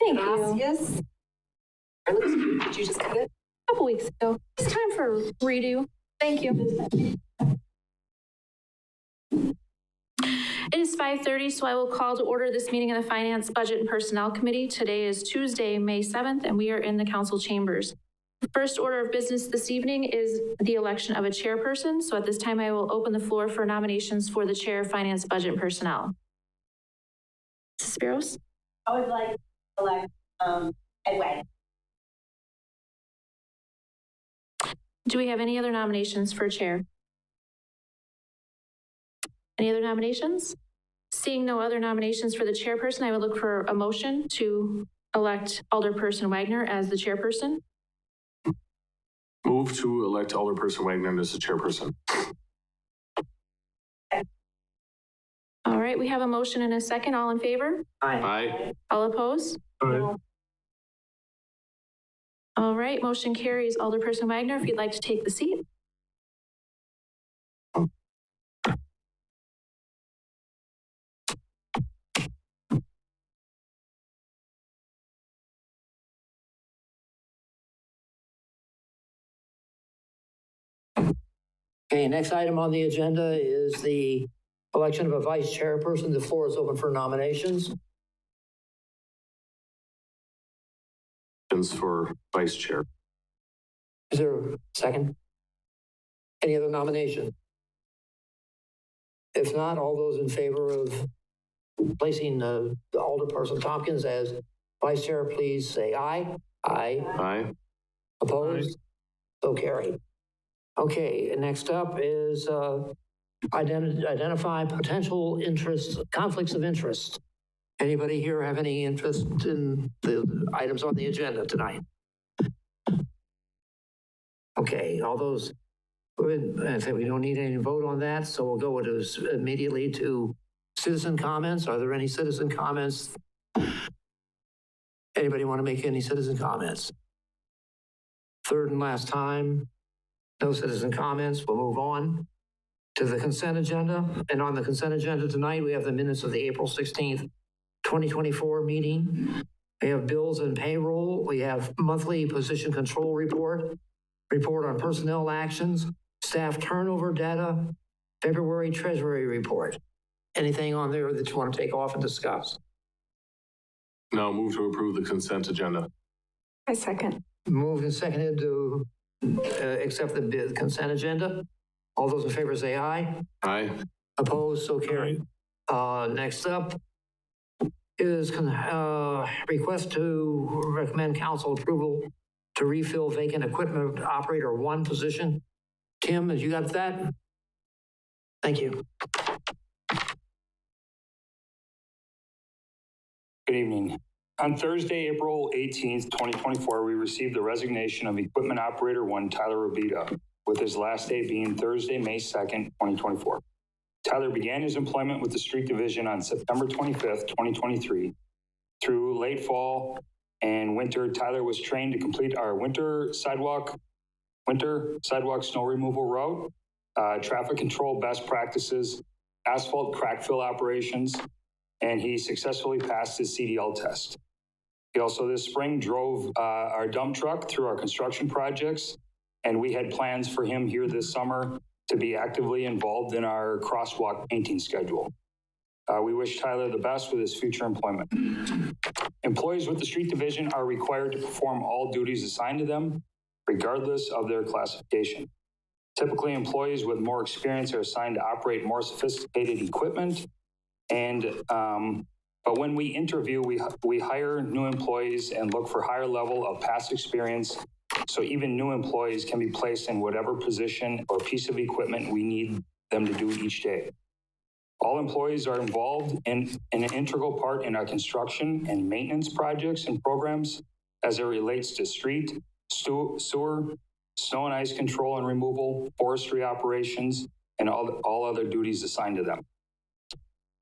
Thank you. Yes. Did you just cut it? A couple weeks ago. It's time for a redo. Thank you. It is 5:30, so I will call to order this meeting of the Finance, Budget, and Personnel Committee. Today is Tuesday, May 7th, and we are in the council chambers. The first order of business this evening is the election of a chairperson. So at this time, I will open the floor for nominations for the chair of Finance, Budget, and Personnel. Mrs. Spiros? I would like to elect Ed Way. Do we have any other nominations for chair? Any other nominations? Seeing no other nominations for the chairperson, I would look for a motion to elect Alderperson Wagner as the chairperson. Move to elect Alderperson Wagner as the chairperson. All right, we have a motion and a second. All in favor? Aye. All opposed? Aye. All right, motion carries. Alderperson Wagner, if you'd like to take the seat. Okay, next item on the agenda is the election of a vice chairperson. The floor is open for nominations. For vice chair. Is there a second? Any other nomination? If not, all those in favor of placing Alderperson Tompkins as vice chair, please say aye. Aye. Aye. Opposed? So carried. Okay, next up is identify potential interests, conflicts of interest. Anybody here have any interest in the items on the agenda tonight? Okay, all those, I think we don't need any vote on that, so we'll go immediately to citizen comments. Are there any citizen comments? Anybody want to make any citizen comments? Third and last time, no citizen comments. We'll move on to the consent agenda. And on the consent agenda tonight, we have the minutes of the April 16th, 2024 meeting. We have bills and payroll. We have monthly position control report on personnel actions, staff turnover data, February treasury report. Anything on there that you want to take off and discuss? No, move to approve the consent agenda. I second. Moved and seconded to accept the consent agenda. All those in favor say aye. Aye. Opposed, so carried. Next up is request to recommend council approval to refill vacant equipment operator 1 position. Tim, have you got that? Thank you. Good evening. On Thursday, April 18th, 2024, we received the resignation of equipment operator 1, Tyler Robita, with his last day being Thursday, May 2nd, 2024. Tyler began his employment with the street division on September 25th, 2023. Through late fall and winter, Tyler was trained to complete our winter sidewalk snow removal route, traffic control best practices, asphalt crack fill operations, and he successfully passed his CDL test. He also this spring drove our dump truck through our construction projects, and we had plans for him here this summer to be actively involved in our crosswalk painting schedule. We wish Tyler the best with his future employment. Employees with the street division are required to perform all duties assigned to them, regardless of their classification. Typically, employees with more experience are assigned to operate more sophisticated equipment, but when we interview, we hire new employees and look for higher level of past experience, so even new employees can be placed in whatever position or piece of equipment we need them to do each day. All employees are involved in an integral part in our construction and maintenance projects and programs as it relates to street, sewer, snow and ice control and removal, forestry operations, and all other duties assigned to them.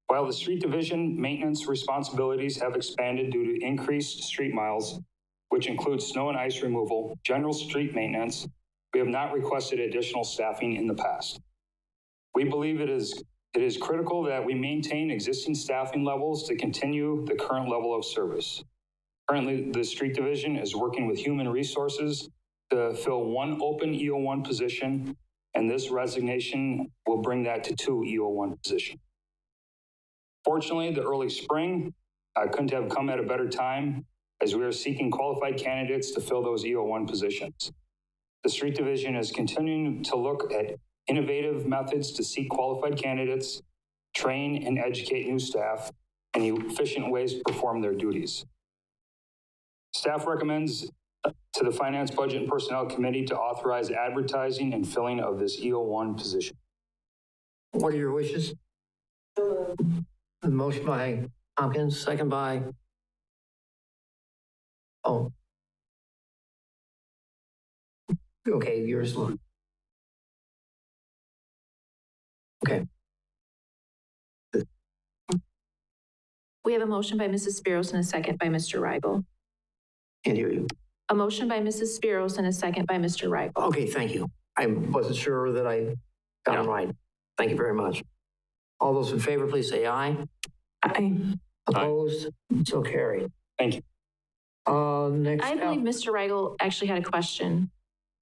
While the street division maintenance responsibilities have expanded due to increased street miles, which includes snow and ice removal, general street maintenance, we have not requested additional staffing in the past. We believe it is critical that we maintain existing staffing levels to continue the current level of service. Currently, the street division is working with human resources to fill one open EO1 position, and this resignation will bring that to 2 EO1 positions. Fortunately, the early spring couldn't have come at a better time, as we are seeking qualified candidates to fill those EO1 positions. The street division is continuing to look at innovative methods to seek qualified candidates, train and educate new staff, and efficient ways to perform their duties. Staff recommends to the Finance, Budget, and Personnel Committee to authorize advertising and filling of this EO1 position. What are your wishes? A motion by Tompkins, second by, oh. Okay, yours. Okay, We have a motion by Mrs. Spiros and a second by Mr. Rigel. can't hear you. A motion by Mrs. Spiros and a second by Mr. Rigel. Okay, thank you. I wasn't sure that I got it right. Thank you very much. All those in favor, please say aye. Aye. Opposed? So carried. Thank you. Next. I believe Mr. Rigel actually had a question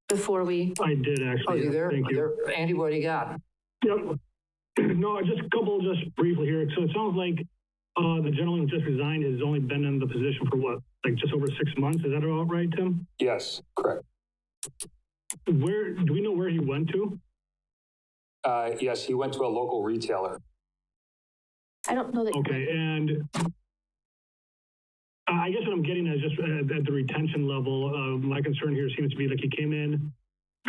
before we. I did Oh, actually. you there? Thank you. Andy, what do you got? Yep. No, just a couple, just briefly here. So it sounds like the gentleman who just resigned has only been in the position for what, like just over 6 months? Is that about right, Tim? Yes, correct. Where, do we know where he went to? Yes, he went to a local retailer. I don't know that. Okay, and I guess what I'm getting at is just at the retention level, my concern here seems to be like he came in,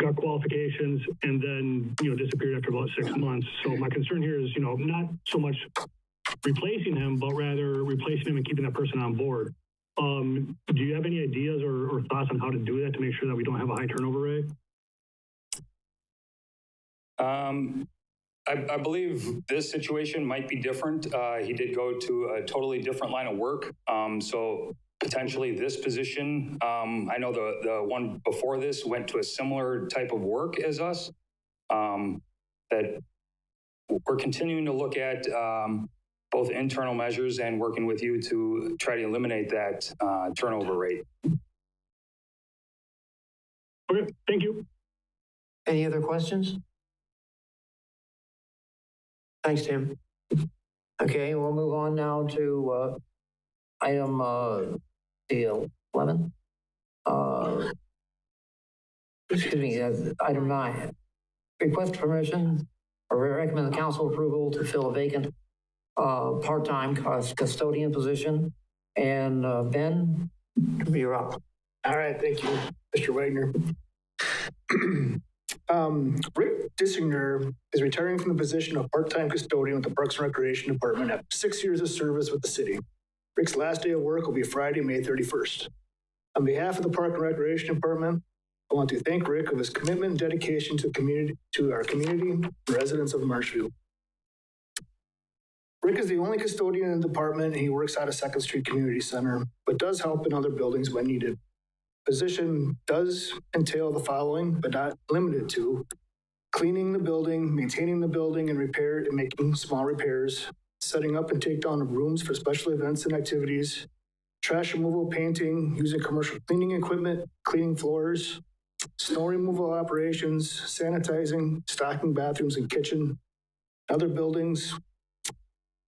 got qualifications, and then, disappeared after about 6 months. So my concern here is, not so much replacing him, but rather replacing him and keeping that person on board. Do you have any ideas or thoughts on how to do that to make sure that we don't have a high turnover rate? I believe this situation might be different. He did go to a totally different line of work. So potentially this position, I know the one before this went to a similar type of work as us. That we're continuing to look at both internal measures and working with you to try to eliminate that turnover rate. Okay, thank you. Any other questions? Thanks, Tim. Okay, we'll move on now to item the 11. Excuse me, item 9. Request permission or recommend the council approval to fill a vacant part-time custodian position. And Ben, you're up. All right, thank you, Mr. Wagner. Rick Dissinger is retiring from the position of part-time custodian with the Parks and Recreation Department after 6 years of service with the city. Rick's last day of work will be Friday, May 31st. On behalf of the Park and Recreation Department, I want to thank Rick of his commitment and dedication to the community, to our community and residents of Marshfield. Rick is the only custodian in the department, and he works out of 2nd Street Community Center, but does help in other buildings when needed. Position does entail the following, but not limited to: cleaning the building, maintaining the building, and making small repairs, setting up and take down of rooms for special events and activities, trash removal, painting, using commercial cleaning equipment, cleaning floors, snow removal operations, sanitizing, stocking bathrooms and kitchen, other buildings,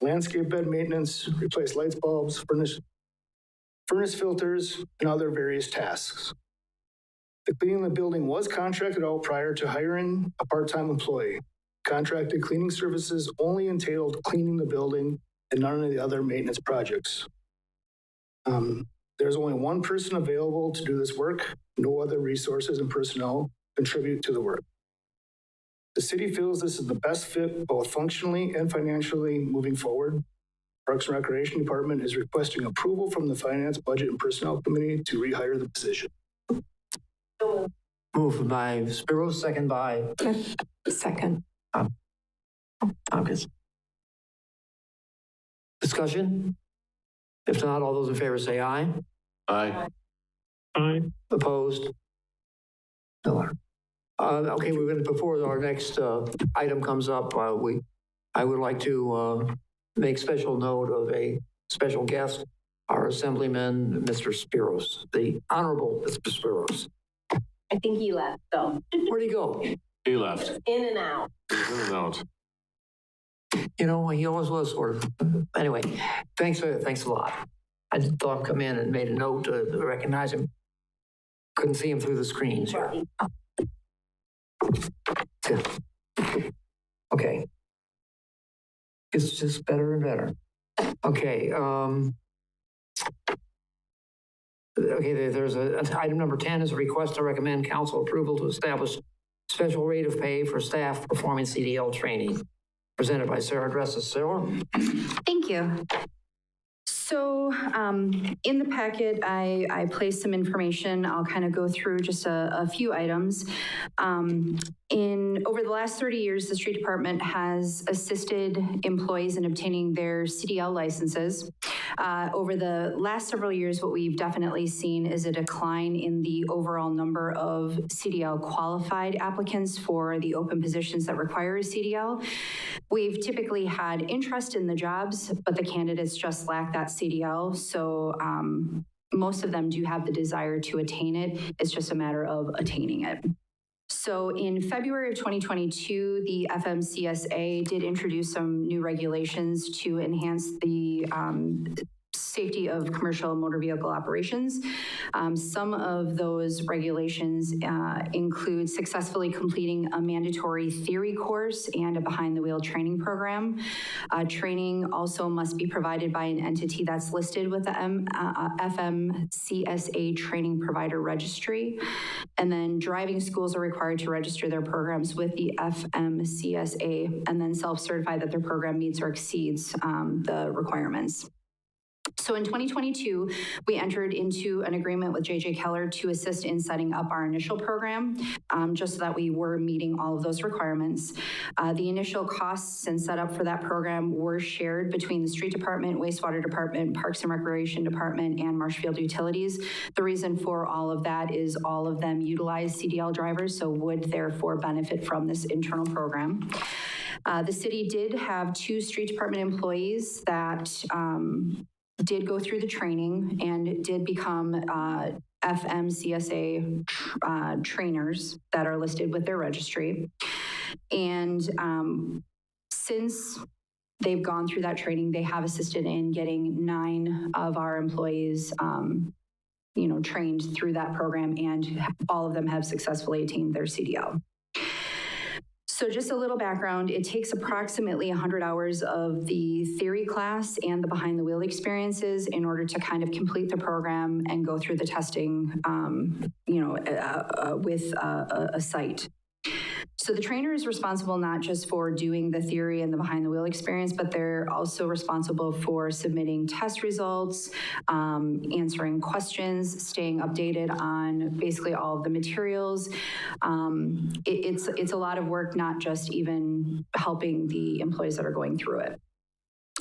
landscape bed maintenance, replace lights, bulbs, furnace filters, and other various tasks. The cleaning of the building was contracted out prior to hiring a part-time employee. Contracted cleaning services only entailed cleaning the building and none of the other maintenance projects. There's only one person available to do this work. No other resources and personnel contribute to the work. The city feels this is the best fit both functionally and financially moving forward. Parks and Recreation Department is requesting approval from the Finance, Budget, and Personnel Committee to rehire the position. Moved by Spiros, second by Second. Tompkins. Discussion? If not, all those in favor say aye. Aye. Aye. Opposed? No. Okay, we're going to, before our next item comes up, I would like to make special note of a special guest our Assemblyman, Mr. Spiros, the Honorable Mr. Spiros. I think he left, though. Where'd he go? He left. In and out. He's in and out. You know, he always was sort of. Anyway, thanks a lot. I just thought I'd come in and made a note to recognize him. Couldn't see him through the screens here. Okay. It's just better and better. Okay. There's item number 10 is a request to recommend council approval to establish special rate of pay for staff performing CDL training. Presented by Sarah Dresses. Sarah? Thank you. So in the packet, I placed some information. I'll kind of go through just a few items. Over the last 30 years, the street department has assisted employees in obtaining their CDL licenses. Over the last several years, what we've definitely seen is a decline in the overall number of CDL qualified applicants for the open positions that require a CDL. We've typically had interest in the jobs, but the candidates just lack that CDL. So most of them do have the desire to attain it. It's just a matter of attaining it. So in February of 2022, the FMCSA did introduce some new regulations to enhance the safety of commercial motor vehicle operations. Some of those regulations include successfully completing a mandatory theory course and a behind-the-wheel training program. Training also must be provided by an entity that's listed with the FMCSA Training Provider Registry. And then driving schools are required to register their programs with the FMCSA and then self-certify that their program meets or exceeds the requirements. So in 2022, we entered into an agreement with J.J. Keller to assist in setting up our initial program, just so that we were meeting all of those requirements. The initial costs and setup for that program were shared between the Street Department, Wastewater Department, Parks and Recreation Department, and Marshfield Utilities. The reason for all of that is all of them utilize CDL drivers, so would therefore benefit from this internal program. The city did have 2 Street Department employees that did go through the training and did become FMCSA trainers that are listed with their registry. And since they've gone through that training, they have assisted in getting 9 of our employees trained through that program, and all of them have successfully attained their CDL. So just a little background, it takes approximately 100 hours of the theory class and the behind the wheel experiences in order to kind of complete the program and go through the testing, with a site. So the trainer is responsible not just for doing the theory and the behind the wheel experience, but they're also responsible for submitting test results, answering questions, staying updated on basically all of the materials. It's a lot of work, not just even helping the employees that are going through it.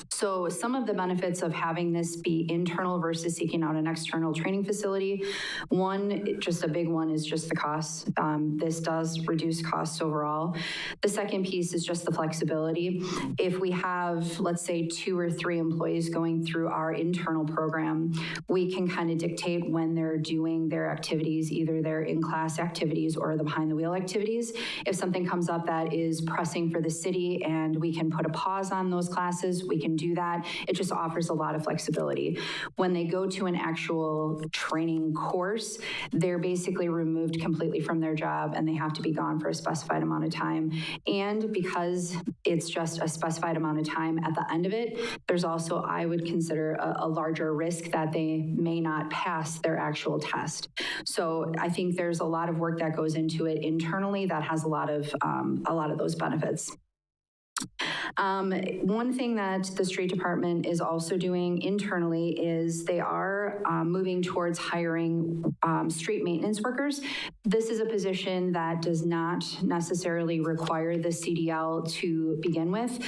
So some of the benefits of having this be internal versus seeking out an external training facility, one, just a big one, is just the cost. This does reduce costs overall. The second piece is just the flexibility. If we have, let's say, 2 or 3 employees going through our internal program, we can kind of dictate when they're doing their activities, either their in-class activities or the behind-the-wheel activities. If something comes up that is pressing for the city and we can put a pause on those classes, we can do that. It just offers a lot of flexibility. When they go to an actual training course, they're basically removed completely from their job and they have to be gone for a specified amount of time. And because it's just a specified amount of time at the end of it, there's also, I would consider, a larger risk that they may not pass their actual test. So I think there's a lot of work that goes into it internally that has a lot of those benefits. One thing that the street department is also doing internally is they are moving towards hiring street maintenance workers. This is a position that does not necessarily require the CDL to begin with.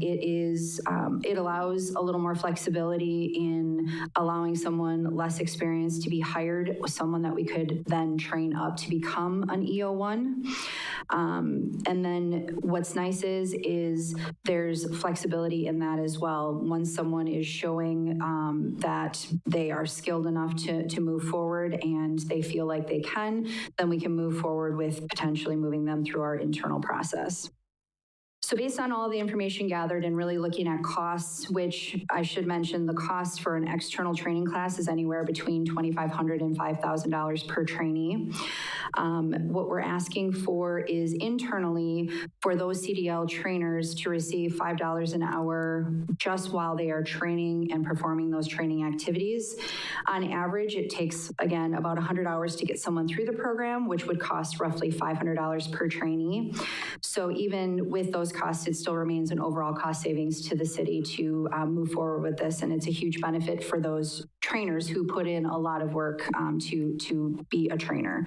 It allows a little more flexibility in allowing someone less experienced to be hired, someone that we could then train up to become an EO1. And then what's nice is there's flexibility in that as well. Once someone is showing that they are skilled enough to move forward and they feel like they can, then we can move forward with potentially moving them through our internal process. So based on all the information gathered and really looking at costs, which I should mention, the cost for an external training class is anywhere between $2,500 and $5,000 per trainee. What we're asking for is internally for those CDL trainers to receive $5 an hour just while they are training and performing those training activities. On average, it takes, again, about 100 hours to get someone through the program, which would cost roughly $500 per trainee. So even with those costs, it still remains an overall cost savings to the city to move forward with this. And it's a huge benefit for those trainers who put in a lot of work to be a trainer.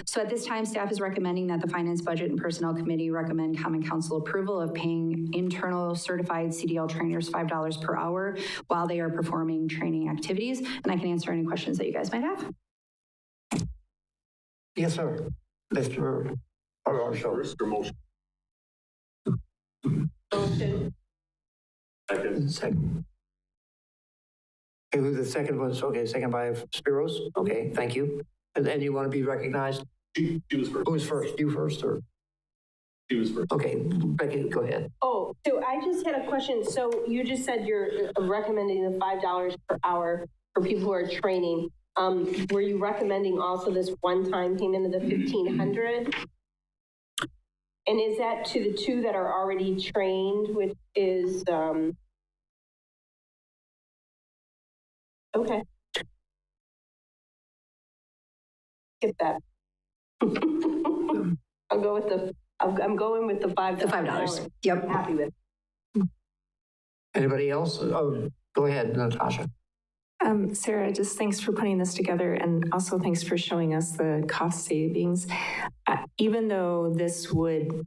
So at this time, staff is recommending that the Finance, Budget, and Personnel Committee recommend Common Council approval of paying internal certified CDL trainers $5 per hour while they are performing training activities. And I can answer any questions that you guys might have. Yes, sir. Mr. Marshall. First or motion? Motion. Second. Okay, who the second was? Okay, second by Spiros. Okay, thank you. And then you want to be recognized? She was first. Who was first? You first, or? She was first. Okay, Becky, go ahead. Oh, so I just had a question. So you just said you're recommending the $5 per hour for people who are training. Were you recommending also this one-time payment of the $1,500? And is that to the two that are already trained, which is, okay. Skip that. I'm going with the $5. The $5. Yep. I'm happy with it. Anybody else? Oh, go ahead, Natasha. Sarah, just thanks for putting this together, and also thanks for showing us the cost savings. Even though this would,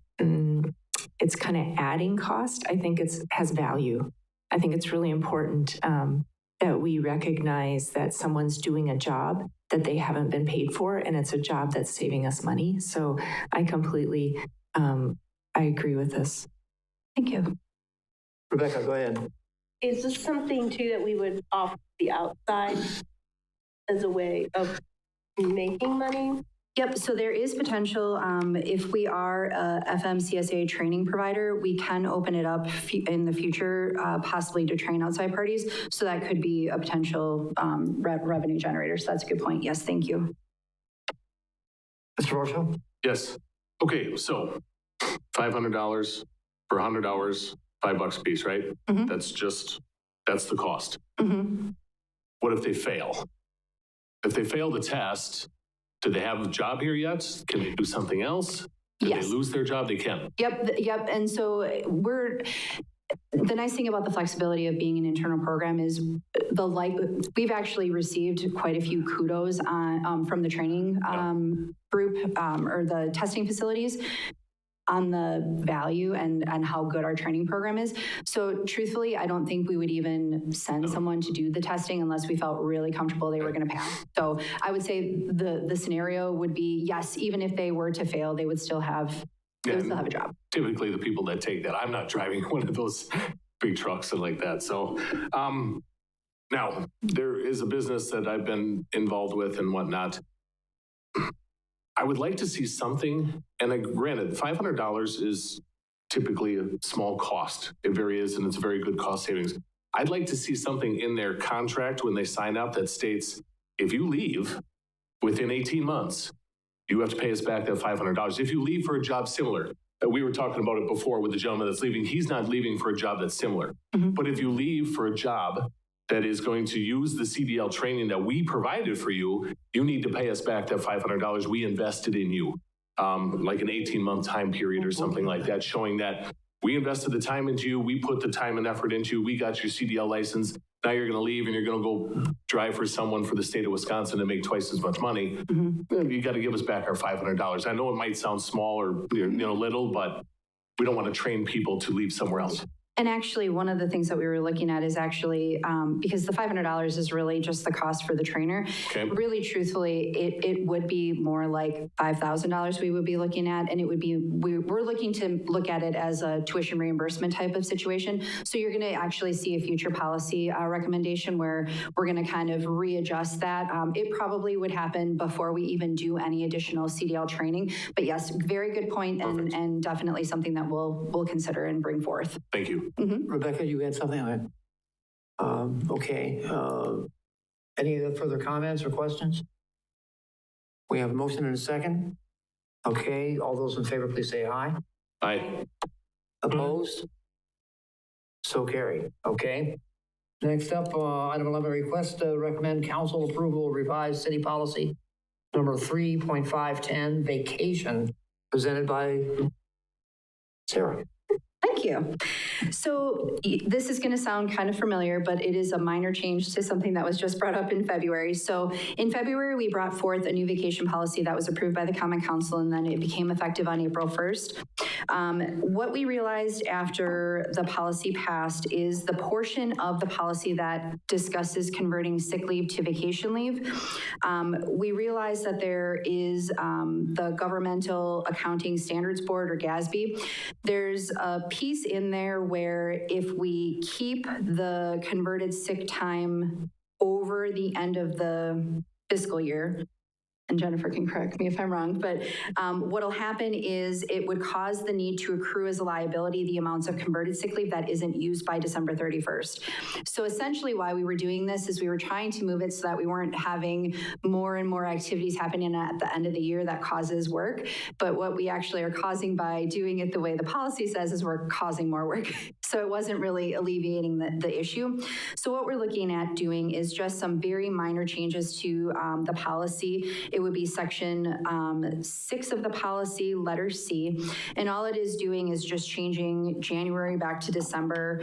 it's kind of adding cost, I think it has value. I think it's really important that we recognize that someone's doing a job that they haven't been paid for, and it's a job that's saving us money. So I completely, I agree with this. Thank you. Rebecca, go ahead. Is this something too that we would offer the outside as a way of making money? Yep, so there is potential, if we are a FMCSA training provider, we can open it up in the future, possibly to train outside parties. So that could be a potential revenue generator. So that's a good point. Yes, thank you. Mr. Marshall? Yes. Okay, so $500 for 100 hours, $5 a piece, right? Mhm. That's the cost. Mm-hmm. What if they fail? If they fail the test, do they have a job here yet? Can they do something else? If Yes. they lose their job, they can. Yep. And so the nice thing about the flexibility of being an internal program is we've actually received quite a few kudos from the training group or the testing facilities on the value and how good our training program is. So truthfully, I don't think we would even send someone to do the testing unless we felt really comfortable they were going to pass. So I would say the scenario would be, yes, even if they were to fail, they would still have a job. Typically the people that take that, I'm not driving one of those big trucks and like that. So now there is a business that I've been involved with and whatnot. I would like to see something, and granted, $500 is typically a small cost. It very is, and it's a very good cost savings. I'd like to see something in their contract when they sign up that states, if you leave within 18 months, you have to pay us back that $500. If you leave for a job similar, we were talking about it before with the gentleman that's leaving, he's not leaving for a job that's similar. Mm-hmm. But if you leave for a job that is going to use the CDL training that we provided for you, you need to pay us back that $500 we invested in you. Like an 18-month time period or something like that, showing that we invested the time into you, we put the time and effort into you, we got your CDL license, now you're gonna leave and you're gonna go drive for someone for the state of Wisconsin and make twice as much money. Mm-hmm. You gotta give us back our $500. I know it might sound small or little, but we don't wanna train people to leave somewhere else. And actually, one of the things that we were looking at is actually, because the $500 is really just the cost for the trainer. Okay. Really, truthfully, it would be more like $5,000 we would be looking at, and it would be, we're looking to look at it as a tuition reimbursement type of situation. So you're going to actually see a future policy recommendation where we're going to kind of readjust that. It probably would happen before we even do any additional CDL training. But yes, very good point, and definitely something that we'll consider and bring forth. Thank you. Rebecca, you had something on it? Okay. Any further comments or questions? We have a motion and a second. Okay, all those in favor, please say aye. Aye. Opposed? So carried. Okay. Next up, item 11, request to recommend council approval of revised city policy number 3.510, vacation, presented by Sarah. Thank you. So this is going to sound kind of familiar, but it is a minor change to something that was just brought up in February. So in February, we brought forth a new vacation policy that was approved by the Common Council, and then it became effective on April 1st. What we realized after the policy passed is the portion of the policy that discusses converting sick leave to vacation leave. We realized that there is the Governmental Accounting Standards Board, or GASB. There's a piece in there where if we keep the converted sick time over the end of the fiscal year, and Jennifer can correct me if I'm wrong, but what'll happen is it would cause the need to accrue as a liability the amounts of converted sick leave that isn't used by December 31st. So essentially why we were doing this is we were trying to move it so that we weren't having more and more activities happening at the end of the year that causes work. But what we actually are causing by doing it the way the policy says is we're causing more work. So it wasn't really alleviating the issue. So what we're looking at doing is just some very minor changes to the policy. It would be section 6 of the policy, letter C. And all it is doing is just changing January back to December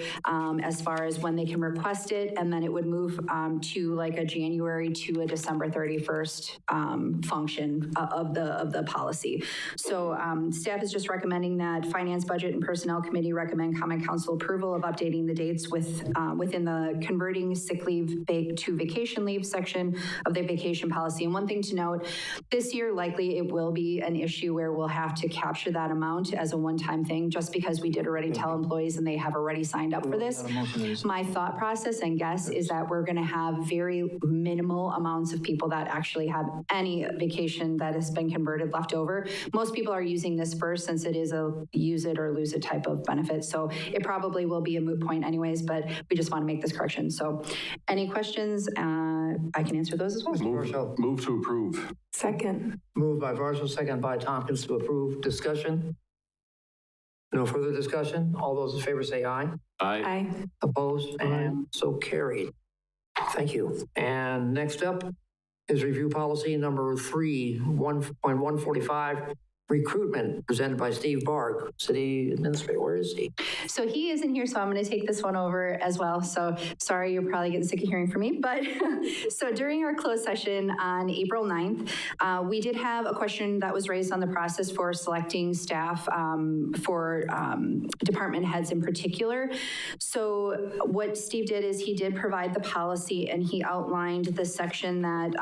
as far as when they can request it. And then it would move to like a January to a December 31st function of the policy. So staff is just recommending that Finance, Budget, and Personnel Committee recommend Common Council approval of updating the dates within the converting sick leave to vacation leave section of the vacation policy. And one thing to note, this year, likely it will be an issue where we'll have to capture that amount as a one-time thing, just because we did already tell employees and they have already signed up for this. My thought process and guess is that we're going to have very minimal amounts of people that actually have any vacation that has been converted left over. Most people are using this first, since it is a use it or lose it type of benefit. So it probably will be a moot point anyways, but we just want to make this correction. So any questions, I can answer those as well. Move to approve. Second. Moved by Varsho, second by Tompkins to approve. Discussion? No further discussion? All those in favor say aye. Aye. Aye. Opposed? And so carried. Thank you. And next up is review policy number 1.145, recruitment, presented by Steve Barg, City Administrator. Where is he? So he isn't here, so I'm going to take this one over as well. So sorry, you're probably getting sick of hearing from me. But so during our closed session on April 9th, we did have a question that was raised on the process for selecting staff for department heads in particular. So what Steve did is he did provide the policy, and he outlined the section that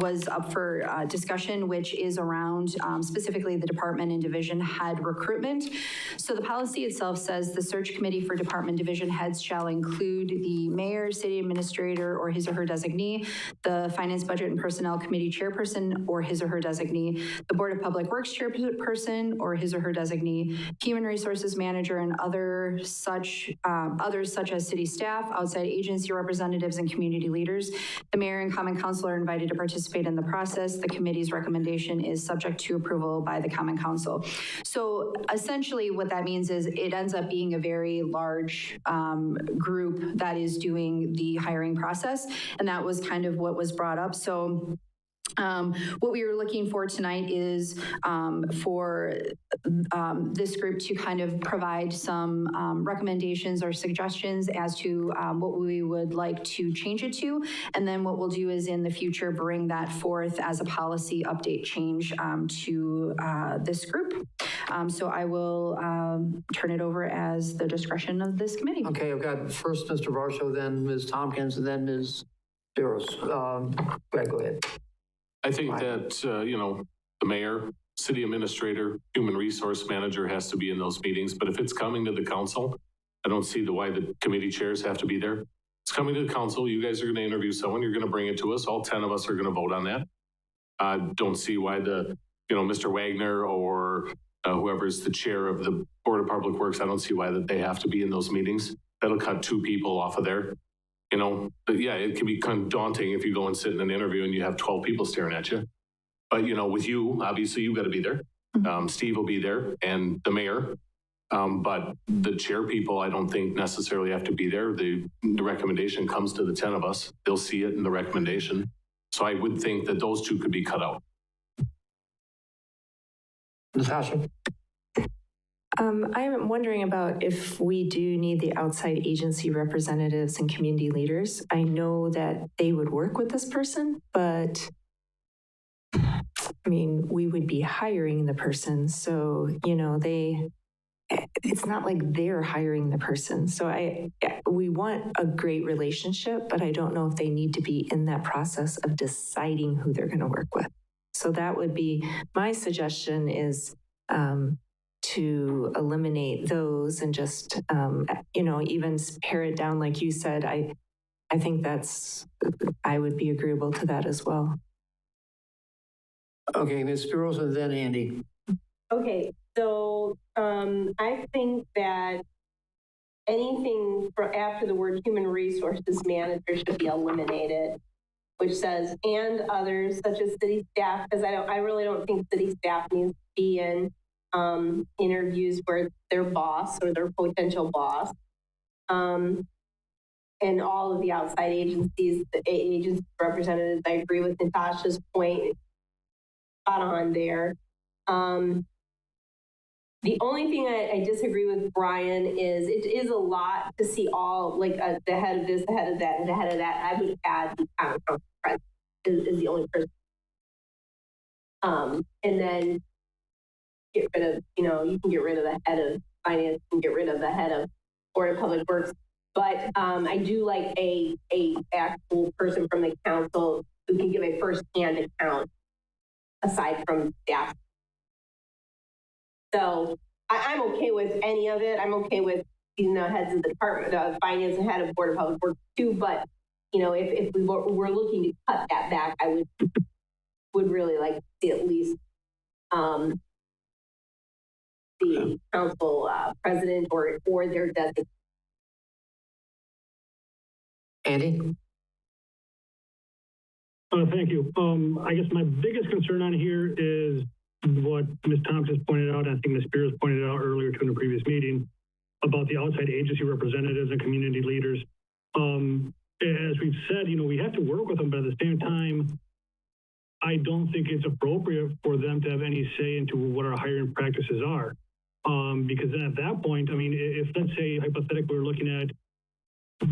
was up for discussion, which is around specifically the department and division head recruitment. So the policy itself says the search committee for department division heads shall include the mayor, city administrator, or his or her designee, the finance, budget, and personnel committee chairperson, or his or her designee, the board of public works chairperson, or his or her designee, human resources manager, and others such as city staff, outside agency representatives, and community leaders. The mayor and common council are invited to participate in the process. The committee's recommendation is subject to approval by the Common Council. So essentially what that means is it ends up being a very large group that is doing the hiring process. And that was kind of what was brought up. So what we were looking for tonight is for this group to kind of provide some recommendations or suggestions as to what we would like to change it to. And then what we'll do is in the future bring that forth as a policy update change to this group. So I will turn it over as the discretion of this committee. Okay, I've got first Mr. Varsho, then Ms. Tompkins, and then Ms. Spiros. Go ahead. I think that, the mayor, city administrator, human resource manager has to be in those meetings, but if it's coming to the council, I don't see why the committee chairs have to be there. It's coming to the council, you guys are gonna interview someone, you're gonna bring it to us, all 10 of us are gonna vote on that. Don't see why Mr. Wagner or whoever's the chair of the Board of Public Works, I don't see why that they have to be in those meetings. That'll cut 2 people off of there. But yeah, it can be kind of daunting if you go and sit in an interview and you have 12 people staring at you. But, with you, obviously you got to be there. Steve will be there and the mayor. But the chair people, I don't think necessarily have to be there. The recommendation comes to the 10 of us. They'll see it in the recommendation. So I would think that those 2 could be cut out. Natasha? I'm wondering about if we do need the outside agency representatives and community leaders. I know that they would work with this person, but we would be hiring the person. So, it's not like they're hiring the person. So we want a great relationship, but I don't know if they need to be in that process of deciding who they're going to work with. So that would be my suggestion is, to eliminate those and just, even pare it down like you said. I think I would be agreeable to that as well. Okay, Ms. Spiros and then Andy. Okay, so I think that anything after the word human resources manager should be eliminated, which says, and others such as city staff, because I really don't think city staff needs to be in interviews where their boss or their potential boss, and all of the outside agencies, the agency representatives. I agree with Natasha's point, spot on there. The only thing I disagree with Brian is it is a lot to see all, like the head of this, the head of that, and the head of that. I would add the town council president is the only person. And then get rid of, you can get rid of the head of finance, you can get rid of the head of Board of Public Works. But I do like a actual person from the council who can give a first-hand account aside from staff. So I'm okay with any of it. I'm okay with, heads of the department, finance and head of Board of Public Works too. But, if we were looking to cut that back, I would really like to see at least the council president or their designee. Andy? Thank you. I guess my biggest concern on here is what Ms. Tompkins pointed out, I think Ms. Spears pointed out earlier too in the previous meeting, about the outside agency representatives and community leaders. As we've said, we have to work with them, but at the same time, I don't think it's appropriate for them to have any say into what our hiring practices are. Because then at that point, if let's say hypothetically we're looking at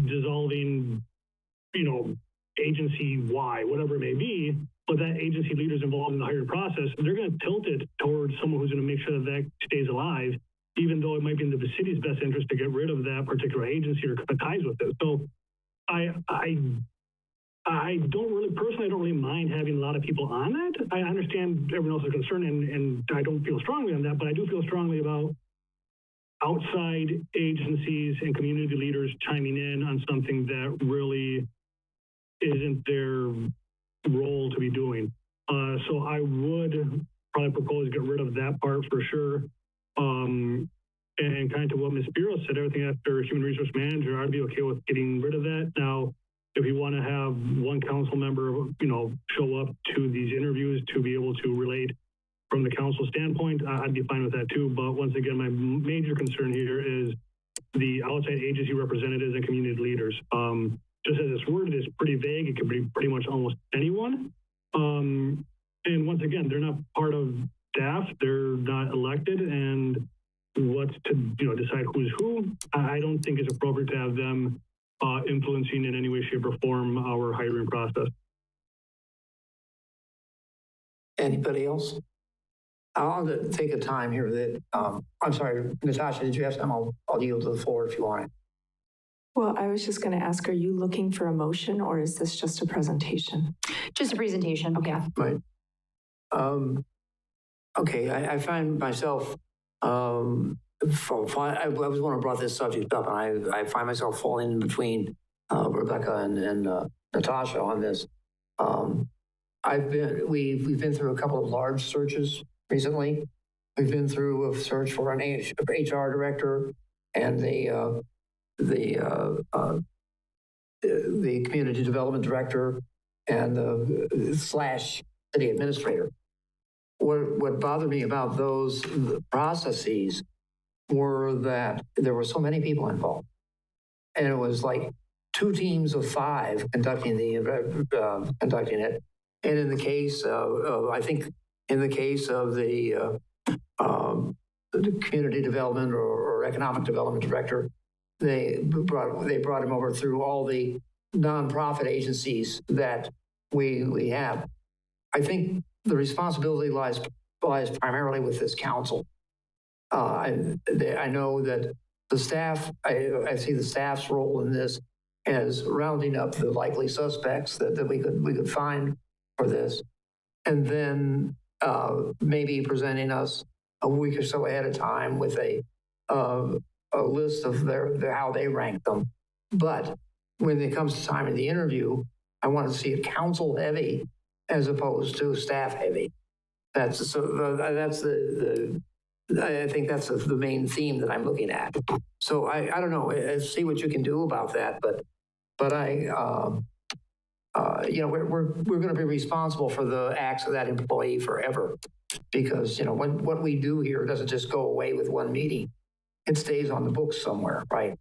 dissolving, agency Y, whatever it may be, but that agency leader's involved in the hiring process, they're going to tilt it towards someone who's going to make sure that stays alive, even though it might be in the city's best interest to get rid of that particular agency or cut ties with it. So I don't really mind having a lot of people on that. I understand everyone else's concern, and I don't feel strongly on that, but I do feel strongly about outside agencies and community leaders chiming in on something that really isn't their role to be doing. So I would probably propose to get rid of that part for sure. And kind of to what Ms. Bureau said, everything after human resource manager, I'd be okay with getting rid of that. Now, if you want to have one council member, show up to these interviews to be able to relate from the council standpoint, I'd be fine with that too. But once again, my major concern here is the outside agency representatives and community leaders. Just as it's worded, it's pretty vague. It could be pretty much almost anyone. And once again, they're not part of staff. They're not elected. And what's to decide who's who, I don't think it's appropriate to have them influencing in any way, shape, or form our hiring process. Anybody else? I'll take a time here that, I'm sorry, Natasha, did you have something? I'll yield to the floor if you want it. Well, I was just going to ask, are you looking for a motion or is this just a presentation? Just a presentation. Okay. Yeah. Right. Okay, I find myself, I was the one who brought this subject up, and I find myself falling in between Rebecca and Natasha on this. We've been through a couple of large searches recently. We've been through a search for an HR director and the community development director and the / city administrator. What bothered me about those processes were that there were so many people involved. And it was like 2 teams of 5 conducting it. And in the case of, I think in the case of the community development or economic development director, they brought him over through all the nonprofit agencies that we have. I think the responsibility lies primarily with this council. I know that the staff, I see the staff's role in this as rounding up the likely suspects that we could find for this, and then maybe presenting us a week or so ahead of time with a list of their how they rank them. But when it comes to time of the interview, I want to see it council heavy as opposed to staff heavy. I think that's the main theme that I'm looking at. So I don't know, see what you can do about that, but we're going to be responsible for the acts of that employee forever, because what we do here doesn't just go away with one meeting. It stays on the books somewhere, right?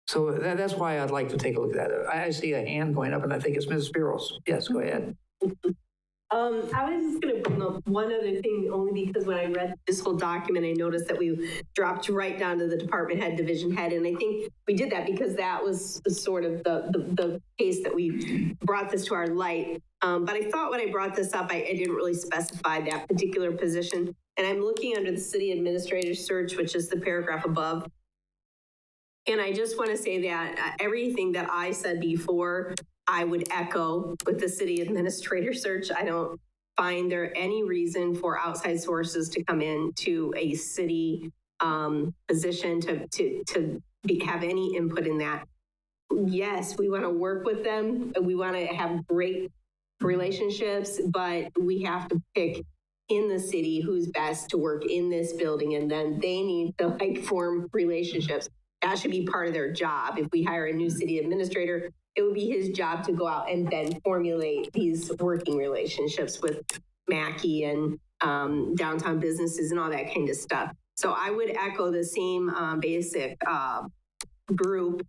So that's why I'd like to take a look at it. I see a hand going up, and I think it's Ms. Spiros. Yes, go ahead. I was just going to bring up one other thing, only because when I read this whole document, I noticed that we dropped right down to the department head, division head. And I think we did that because that was sort of the case that we brought this to our light. But I thought when I brought this up, I didn't really specify that particular position. And I'm looking under the city administrator search, which is the paragraph above. And I just want to say that everything that I said before, I would echo with the city administrator search. I don't find there any reason for outside sources to come into a city position to have any input in that. Yes, we want to work with them. We want to have great relationships, but we have to pick in the city who's best to work in this building, and then they need to form relationships. That should be part of their job. If we hire a new city administrator, it would be his job to go out and then formulate these working relationships with Mackey and downtown businesses and all that kind of stuff. So I would echo the same basic group,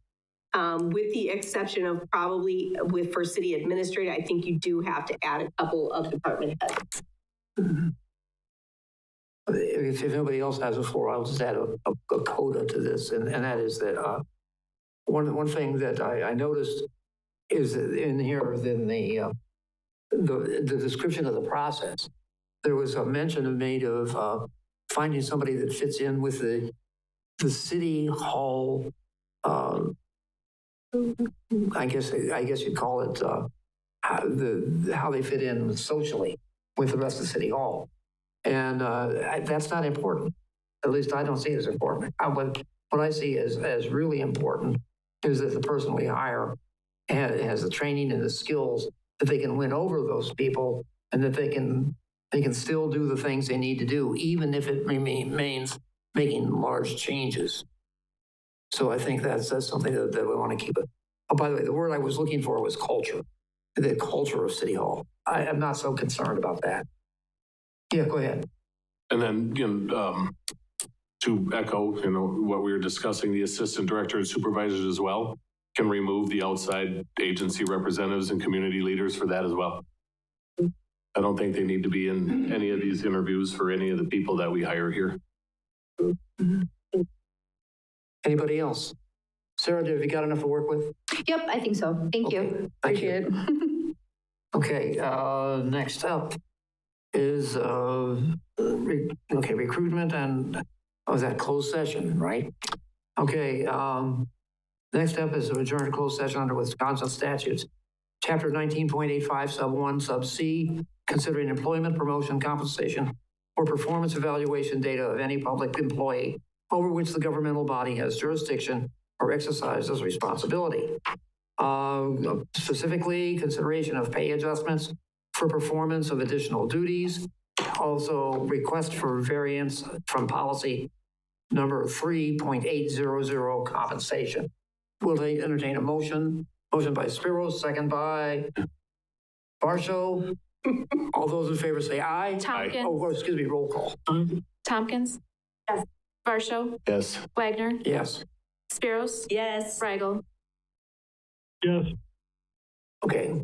with the exception of probably for city administrator. I think you do have to add a couple of department heads. Mm-hmm. If nobody else has a floor, I'll just add a coda to this, and that is that one thing that I noticed is that in here, in the description of the process, there was a mention made of finding somebody that fits in with the city hall. I guess you'd call it how they fit in socially with the rest of City Hall. And that's not important. At least I don't see it as important. What I see as really important is that the person we hire has the training and the skills that they can win over those people, and that they can still do the things they need to do, even if it remains making large changes. So I think that's something that we want to keep it. Oh, by the way, the word I was looking for was culture, the culture of City Hall. I am not so concerned about that. Yeah, go ahead. And then, to echo, what we were discussing, the assistant director and supervisors as well can remove the outside agency representatives and community leaders for that as well. I don't think they need to be in any of these interviews for any of the people that we hire here. Anybody else? Sarah, have you got enough to work with? Yep, I think so. Thank you. Thank you. Okay, next up is, recruitment and, was that closed session, right? Okay, next up is to adjourn to closed session under Wisconsin statutes. Chapter 19.85, sub 1, sub C, considering employment, promotion, compensation, or performance evaluation data of any public employee over which the governmental body has jurisdiction or exercises responsibility. Specifically, consideration of pay adjustments for performance of additional duties. Also, request for variance from policy number 3.800, compensation. Will they entertain a motion? Motion by Spiros, second by Varsho. All those in favor say aye. Tompkins. Oh, excuse me, roll call. Tompkins. Yes. Varsho. Yes. Wagner. Yes. Spiros. Yes. Fragel. Yes. Okay.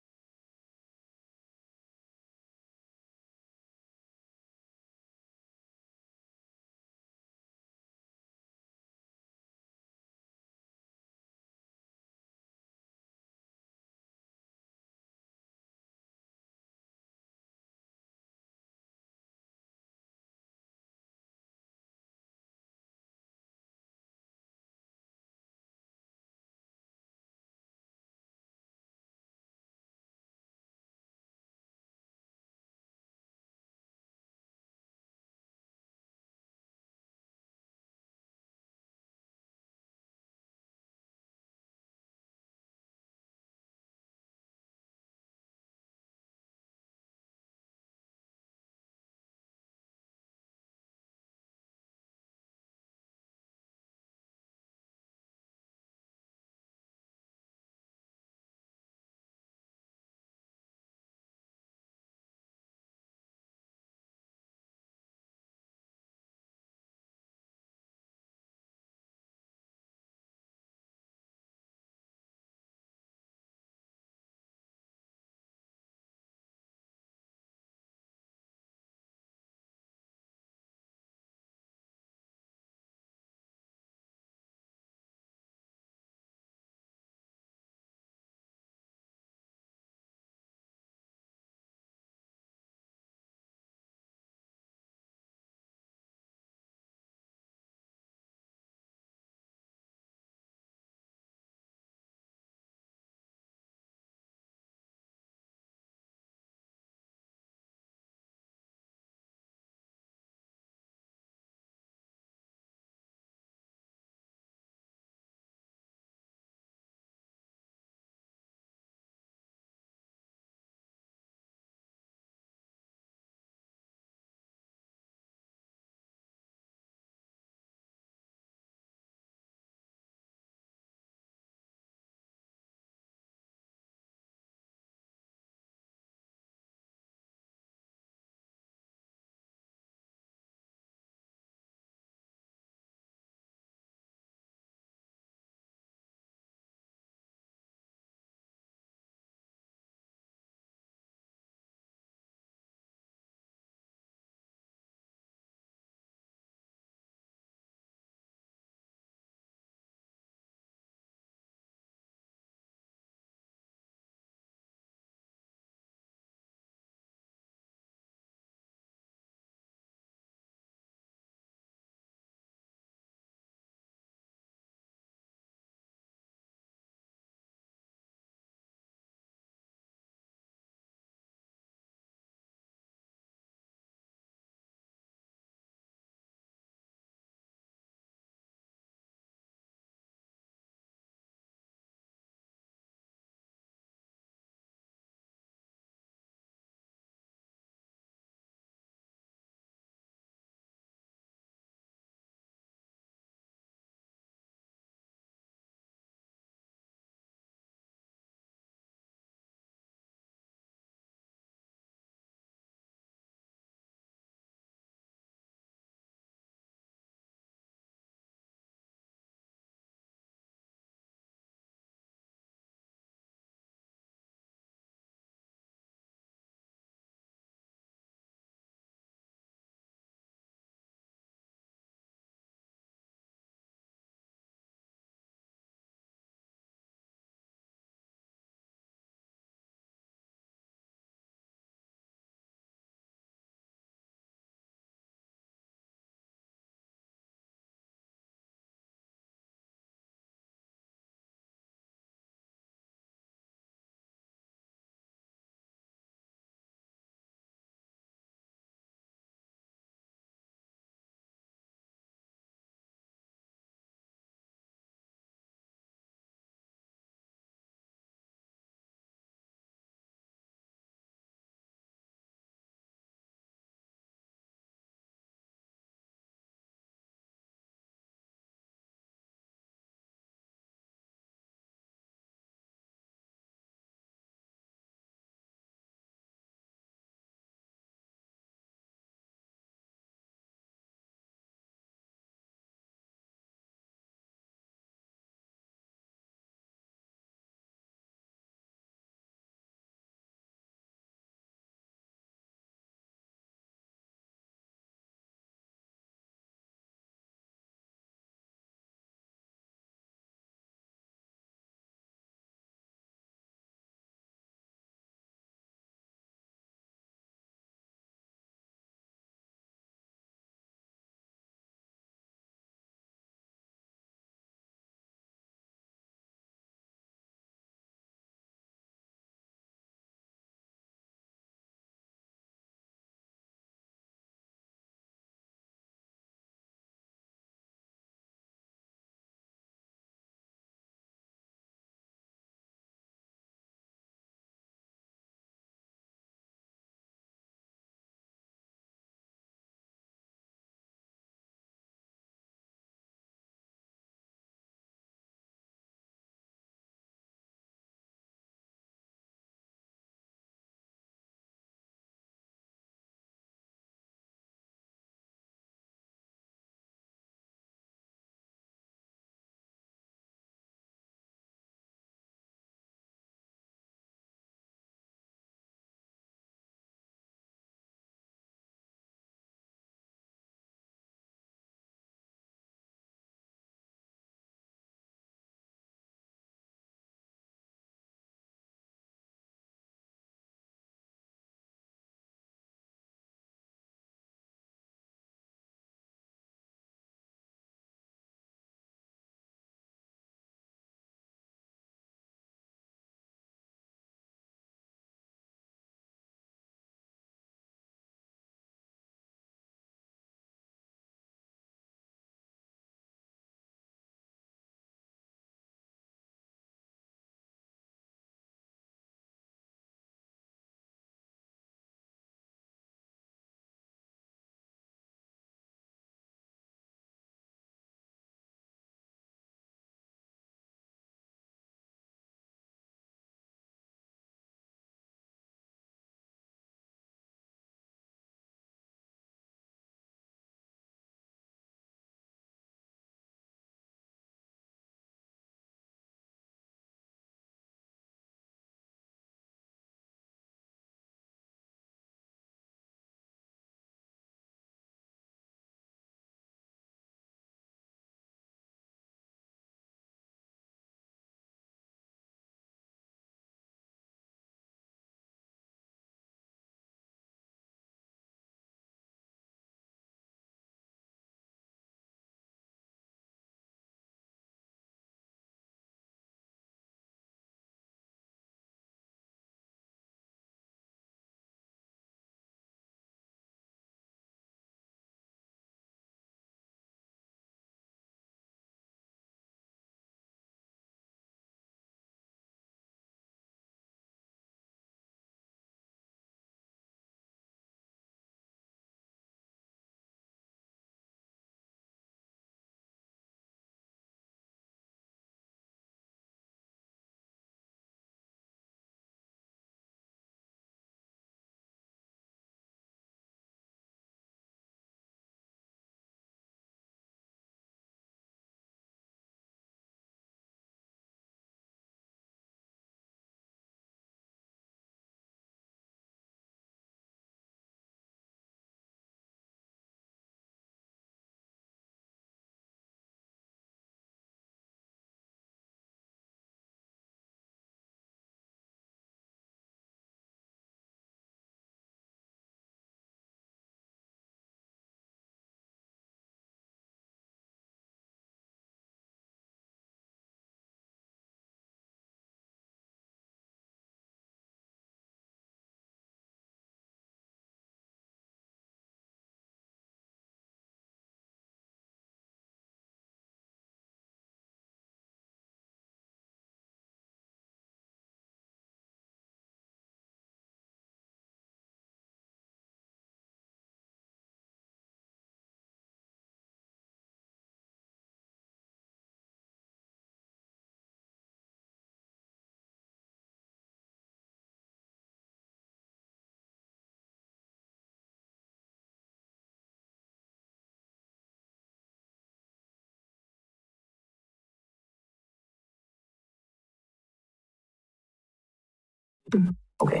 Okay.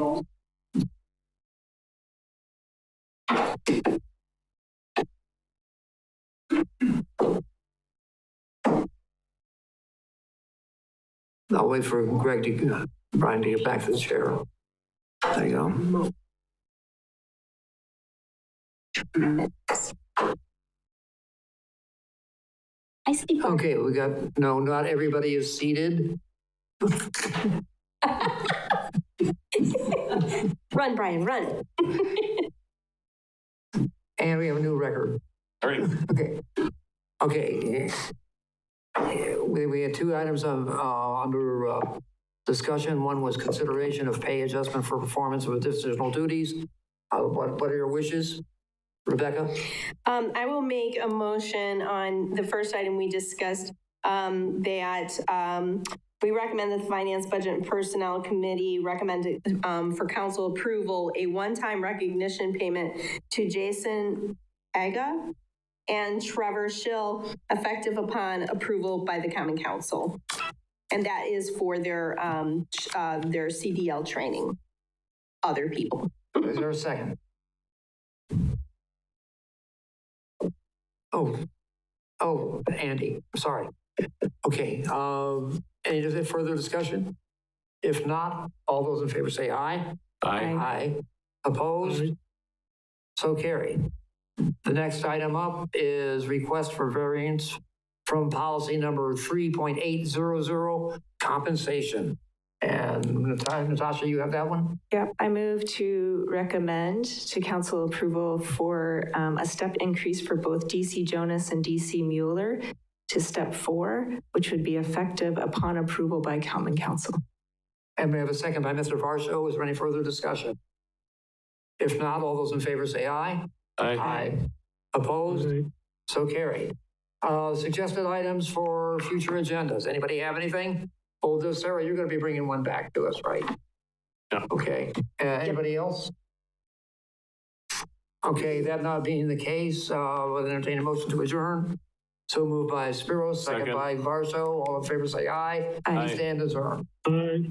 I'll wait for Brian to get back to the chair. There you go. I see. Okay, we got, no, not everybody is seated. Run, Brian, run. And we have a new record. All right. Okay. We had two items under discussion. One was consideration of pay adjustment for performance of additional duties. What are your wishes, Rebecca? I will make a motion on the first item we discussed, that we recommend that the Finance, Budget, and Personnel Committee recommended for council approval a one-time recognition payment to Jason Aga and Trevor Schill, effective upon approval by the Common Council. And that is for their CDL training, other people. Is there a second? Oh, Andy, sorry. Okay, any further discussion? If not, all those in favor say aye. Aye. Opposed? So carried. The next item up is request for variance from policy number 3.800, compensation. And Natasha, you have that one? Yep, I move to recommend to council approval for a step increase for both DC Jonas and DC Mueller to step 4, which would be effective upon approval by Common Council. And we have a second by Mr. Varsho. Is there any further discussion? If not, all those in favor say aye. Aye. Opposed? Aye. So carried. Suggested items for future agendas. Anybody have anything? Oh, Sarah, you're going to be bringing one back to us, right? Yeah. Okay. Anybody else? Okay, that not being the case, we'll entertain a motion to adjourn. So moved by Spiros, second by Varsho. All in favor say aye. Aye. We stand adjourned. Aye.